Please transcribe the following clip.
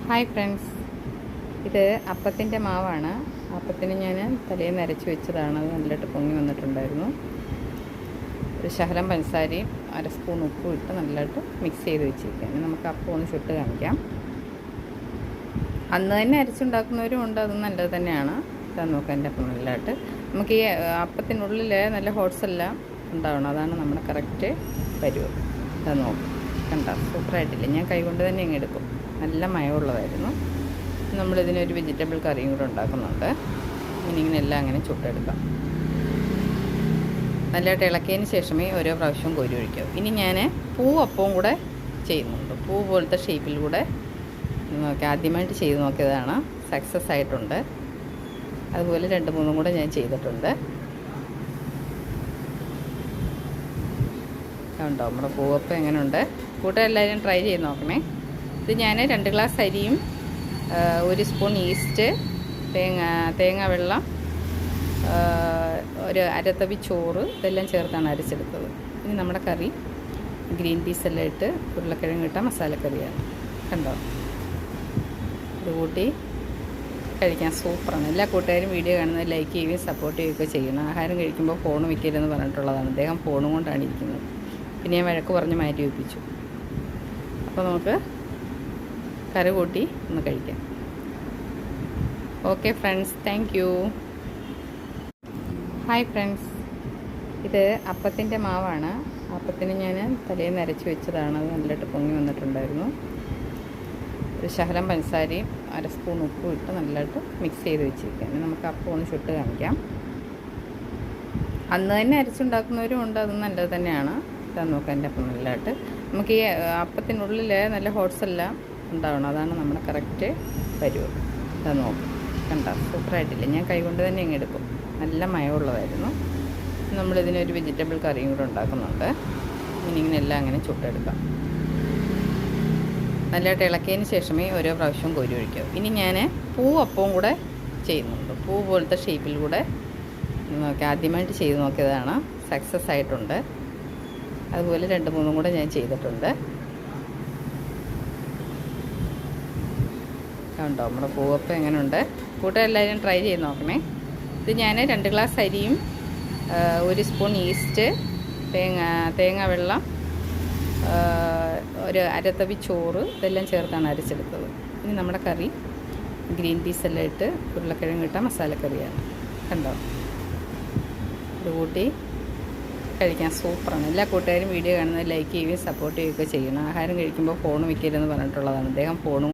Hi friends, ഇത് അപ്പത്തിൻ്റെ മാവാണ്. അപ്പത്തിന് ഞാൻ തലേന്ന് അരച്ച് വെച്ചതാണ്. അത് നല്ലതായിട്ട് പൊങ്ങി വന്നിട്ടുണ്ടായിരുന്നു. ഒരു ശകലം പഞ്ചസാരയും അര സ്പൂൺ ഉപ്പും ഇട്ട് നല്ലതായിട്ട് മിക്സ് ചെയ്ത് വെച്ചിരിക്കുകയാണ്. നമുക്ക് അപ്പം ഒന്ന് ചുട്ട് കാണിക്കാം. അന്ന് തന്നെ അരച്ചുണ്ടാക്കുന്നവരും ഉണ്ട്, അതും നല്ലത് തന്നെയാണ്. ഇതാ നോക്കാം, എൻ്റെ അപ്പം നല്ലതായിട്ട് നമുക്ക് ഈ അപ്പത്തിനുള്ളിൽ നല്ല ഹോട്ട്സ് എല്ലാം ഉണ്ടാവണം. അതാണ് നമ്മുടെ കറക്റ്റ് പരുവ്. ഇതാ നോക്കാം, കണ്ട സൂപ്പറായിട്ടില്ല. ഞാൻ കൈകൊണ്ട് തന്നെ ഇങ്ങ് എടുക്കും. നല്ല മയമുള്ളതായിരുന്നു. നമ്മളിതിനൊരു വെജിറ്റബിൾ കറിയും കൂടെ ഉണ്ടാക്കുന്നുണ്ട്. ഇങ്ങനെ എല്ലാം അങ്ങനെ ചുട്ടെടുക്കാം. നല്ലതായിട്ട് ഇളക്കിയതിന് ശേഷമേ ഓരോ പ്രാവശ്യവും കോരി ഒഴിക്കൂ. ഇനി ഞാൻ പൂവപ്പവും കൂടെ ചെയ്യുന്നുണ്ട്. പൂ പോലത്തെ ഷേപ്പിൽ കൂടെ നോക്കി ആദ്യമായിട്ട് ചെയ്ത് നോക്കിയതാണ്. സക്സസ് ആയിട്ടുണ്ട്. അതുപോലെ 2-3 കൂടെ ഞാൻ ചെയ്തിട്ടുണ്ട്. കണ്ടോ നമ്മുടെ പൂവപ്പം എങ്ങനെയുണ്ട്? കൂട്ടുകാരെല്ലാവരും ട്രൈ ചെയ്ത് നോക്കണേ. ഇത് ഞാൻ 2 ഗ്ലാസ് അരിയും 1 സ്പൂൺ ഈസ്റ്റ്, തേങ്ങ വെള്ളം, ഒരു അരത്തവി ചോറ് ഇതെല്ലാം ചേർത്താണ് അരച്ചെടുത്തത്. ഇനി നമ്മുടെ കറി ഗ്രീൻ പീസ് എല്ലാം ഇട്ട് ഉരുളക്കിഴങ്ങ് ഇട്ട മസാലക്കറിയാണ്. കണ്ടോ? ഇത് കൂട്ടി കഴിക്കാൻ സൂപ്പറാണ്. എല്ലാ കൂട്ടുകാരും വീഡിയോ കാണുന്നത് ലൈക്ക് ചെയ്യുകയും സപ്പോർട്ട് ചെയ്യുകയൊക്കെ ചെയ്യണം. ആഹാരം കഴിക്കുമ്പോൾ ഫോൺ വയ്ക്കരുതെന്ന് പറഞ്ഞിട്ടുള്ളതാണ്. അദ്ദേഹം ഫോണും കൊണ്ടാണ് ഇരിക്കുന്നത്. പിന്നെ ഞാൻ വഴക്ക് പറഞ്ഞ് മാറ്റി വെപ്പിച്ചു. അപ്പോൾ നമുക്ക് കറി കൂട്ടി ഒന്ന് കഴിക്കാം. Okay friends, thank you. Hi friends, ഇത് അപ്പത്തിൻ്റെ മാവാണ്. അപ്പത്തിന് ഞാൻ തലേന്ന് അരച്ച് വെച്ചതാണ്. അത് നല്ലതായിട്ട് പൊങ്ങി വന്നിട്ടുണ്ടായിരുന്നു. ഒരു ശകലം പഞ്ചസാരയും അര സ്പൂൺ ഉപ്പും ഇട്ട് നല്ലതായിട്ട് മിക്സ് ചെയ്ത് വെച്ചിരിക്കുകയാണ്. നമുക്ക് അപ്പം ഒന്ന് ചുട്ട് കാണിക്കാം. അന്ന് തന്നെ അരച്ചുണ്ടാക്കുന്നവരും ഉണ്ട്, അതും നല്ലത് തന്നെയാണ്. ഇതാ നോക്കാം, എൻ്റെ അപ്പം നല്ലതായിട്ട് നമുക്ക് ഈ അപ്പത്തിനുള്ളിൽ നല്ല ഹോട്ട്സ് എല്ലാം ഉണ്ടാവണം. അതാണ് നമ്മുടെ കറക്റ്റ് പരുവ്. ഇതാ നോക്കാം, കണ്ട സൂപ്പറായിട്ടില്ല. ഞാൻ കൈകൊണ്ട് തന്നെ ഇങ്ങ് എടുക്കും. നല്ല മയമുള്ളതായിരുന്നു. നമ്മളിതിനൊരു വെജിറ്റബിൾ കറിയും കൂടെ ഉണ്ടാക്കുന്നുണ്ട്. ഇങ്ങനെ എല്ലാം അങ്ങനെ ചുട്ടെടുക്കാം. നല്ലതായിട്ട് ഇളക്കിയതിന് ശേഷമേ ഓരോ പ്രാവശ്യവും കോരി ഒഴിക്കൂ. ഇനി ഞാൻ പൂവപ്പവും കൂടെ ചെയ്യുന്നുണ്ട്. പൂ പോലത്തെ ഷേപ്പിൽ കൂടെ നോക്കി ആദ്യമായിട്ട് ചെയ്ത് നോക്കിയതാണ്. സക്സസ് ആയിട്ടുണ്ട്. അതുപോലെ 2-3 കൂടെ ഞാൻ ചെയ്തിട്ടുണ്ട്. കണ്ടോ നമ്മുടെ പൂവപ്പം എങ്ങനെയുണ്ട്? കൂട്ടുകാരെല്ലാവരും ട്രൈ ചെയ്ത് നോക്കണേ. ഇത് ഞാൻ 2 ഗ്ലാസ് അരിയും 1 സ്പൂൺ ഈസ്റ്റ്, തേങ്ങ വെള്ളം, ഒരു അരത്തവി ചോറ് ഇതെല്ലാം ചേർത്താണ് അരച്ചെടുത്തത്. ഇനി നമ്മുടെ കറി ഗ്രീൻ പീസ് എല്ലാം ഇട്ട് ഉരുളക്കിഴങ്ങ് ഇട്ട മസാലക്കറിയാണ്. കണ്ടോ? ഇത് കൂട്ടി കഴിക്കാൻ സൂപ്പറാണ്. എല്ലാ കൂട്ടുകാരും വീഡിയോ കാണുന്നത് ലൈക്ക് ചെയ്യുകയും സപ്പോർട്ട് ചെയ്യുകയൊക്കെ ചെയ്യണം. ആഹാരം കഴിക്കുമ്പോൾ ഫോൺ വയ്ക്കരുതെന്ന് പറഞ്ഞിട്ടുള്ളതാണ്. അദ്ദേഹം ഫോണും